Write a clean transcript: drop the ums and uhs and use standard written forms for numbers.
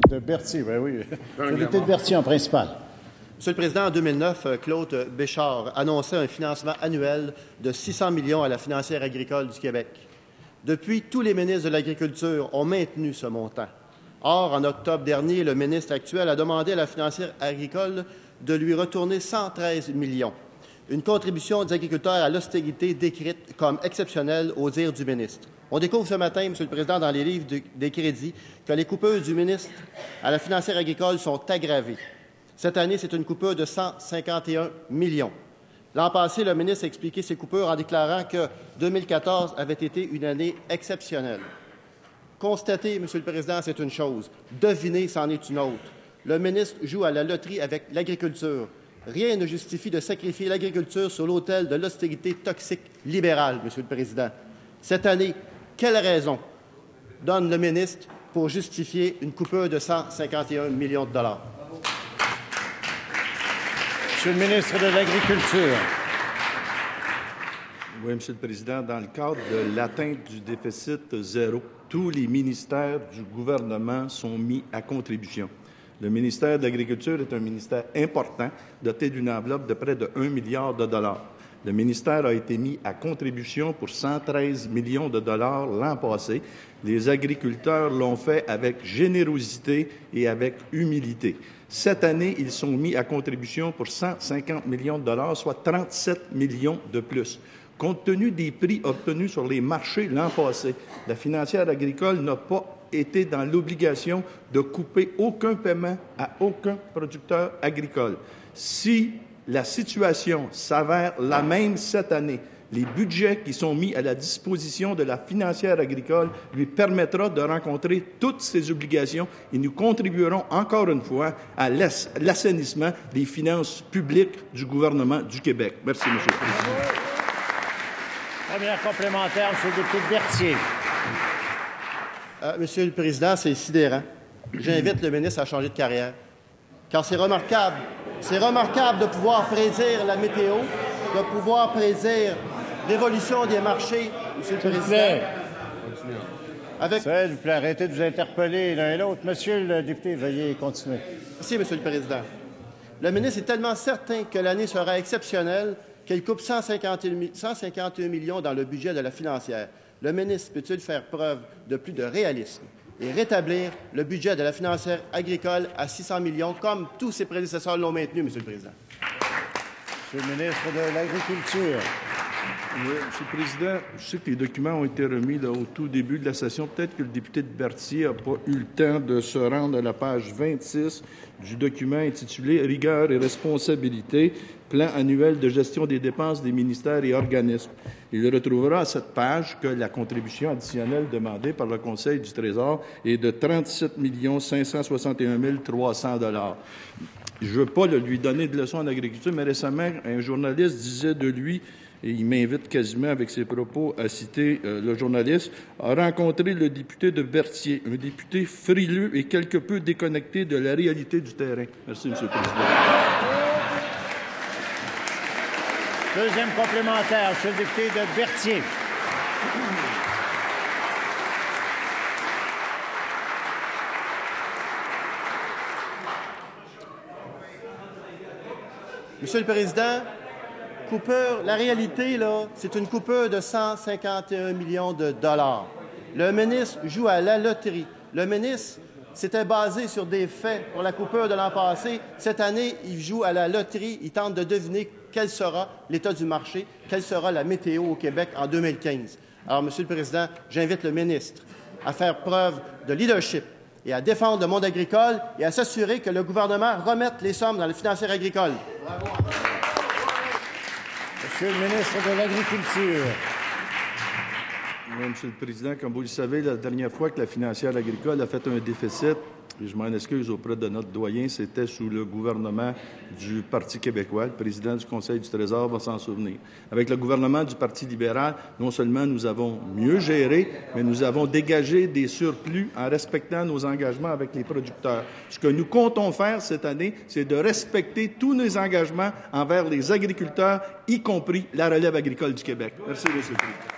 De Berthier, ben oui. C'est le député de Berthier en principal. Monsieur le Président, en 2009, Claude Béchard annonçait un financement annuel de 600 millions à la financière agricole du Québec. Depuis, tous les ministres de l'Agriculture ont maintenu ce montant. Or, en octobre dernier, le ministre actuel a demandé à la financière agricole de lui retourner 113 millions, une contribution des agriculteurs à l'austérité décrite comme exceptionnelle aux dires du ministre. On découvre ce matin, Monsieur le Président, dans les livres des crédits, que les coupures du ministre à la financière agricole sont aggravées. Cette année, c'est une coupure de 151 millions. L'an passé, le ministre a expliqué ces coupures en déclarant que 2014 avait été une année exceptionnelle. Constater, Monsieur le Président, c'est une chose. Deviner, c'en est une autre. Le ministre joue à la loterie avec l'agriculture. Rien ne justifie de sacrifier l'agriculture sur l'autel de l'austérité toxique libérale, Monsieur le Président. Cette année, quelle raison donne le ministre pour justifier une coupure de 151 millions de dollars? Monsieur le ministre de l'Agriculture. Oui, Monsieur le Président, dans le cadre de l'atteinte du déficit zéro, tous les ministères du gouvernement sont mis à contribution. Le ministère de l'Agriculture est un ministère important, doté d'une enveloppe de près de 1 milliard de dollars. Le ministère a été mis à contribution pour 113 millions de dollars l'an passé. Les agriculteurs l'ont fait avec générosité et avec humilité. Cette année, ils sont mis à contribution pour 150 millions de dollars, soit 37 millions de plus. Compte tenu des prix obtenus sur les marchés l'an passé, la financière agricole n'a pas été dans l'obligation de couper aucun paiement à aucun producteur agricole. Si la situation s'avère la même cette année, les budgets qui sont mis à la disposition de la financière agricole lui permettra de rencontrer toutes ses obligations et nous contribuerons encore une fois à l'assainissement des finances publiques du gouvernement du Québec. Merci, Monsieur le Président. Première complémentaire, Monsieur le député de Berthier. Monsieur le Président, c'est sidérant. J'invite le ministre à changer de carrière, car c'est remarquable. C'est remarquable de pouvoir prédire la météo, de pouvoir prédire l'évolution des marchés, Monsieur le Président. S'il vous plaît, arrêtez de vous interpeller l'un et l'autre. Monsieur le député, veuillez continuer. Merci, Monsieur le Président. Le ministre est tellement certain que l'année sera exceptionnelle qu'il coupe 151 millions dans le budget de la financière. Le ministre peut-il faire preuve de plus de réalisme et rétablir le budget de la financière agricole à 600 millions, comme tous ses prédécesseurs l'ont maintenu, Monsieur le Président? Monsieur le ministre de l'Agriculture. Oui, Monsieur le Président, je sais que les documents ont été remis au tout début de la session. Peut-être que le député de Berthier n'a pas eu le temps de se rendre à la page 26 du document intitulé « Rigueur et responsabilité, plan annuel de gestion des dépenses des ministères et organismes ». Il retrouvera à cette page que la contribution additionnelle demandée par le Conseil du Trésor est de 37 561 300 $. Je ne veux pas lui donner de leçons en agriculture, mais récemment, un journaliste disait de lui, et il m'invite quasiment avec ses propos à citer le journaliste, a rencontré le député de Berthier, un député frileux et quelque peu déconnecté de la réalité du terrain. Merci, Monsieur le Président. Deuxième complémentaire, Monsieur le député de Berthier. Monsieur le Président, coupure, la réalité, là, c'est une coupure de 151 millions de dollars. Le ministre joue à la loterie. Le ministre s'était basé sur des faits pour la coupure de l'an passé. Cette année, il joue à la loterie. Il tente de deviner quel sera l'état du marché, quelle sera la météo au Québec en 2015. Alors, Monsieur le Président, j'invite le ministre à faire preuve de leadership et à défendre le monde agricole et à s'assurer que le gouvernement remette les sommes dans le financière agricole. Bravo. Monsieur le ministre de l'Agriculture. Oui, Monsieur le Président, comme vous le savez, la dernière fois que la financière agricole a fait un déficit, et je m'en excuse auprès de notre doyen, c'était sous le gouvernement du Parti québécois. Le président du Conseil du Trésor va s'en souvenir. Avec le gouvernement du Parti libéral, non seulement nous avons mieux géré, mais nous avons dégagé des surplus en respectant nos engagements avec les producteurs. Ce que nous comptons faire cette année, c'est de respecter tous nos engagements envers les agriculteurs, y compris la relève agricole du Québec. Merci, Monsieur le Président.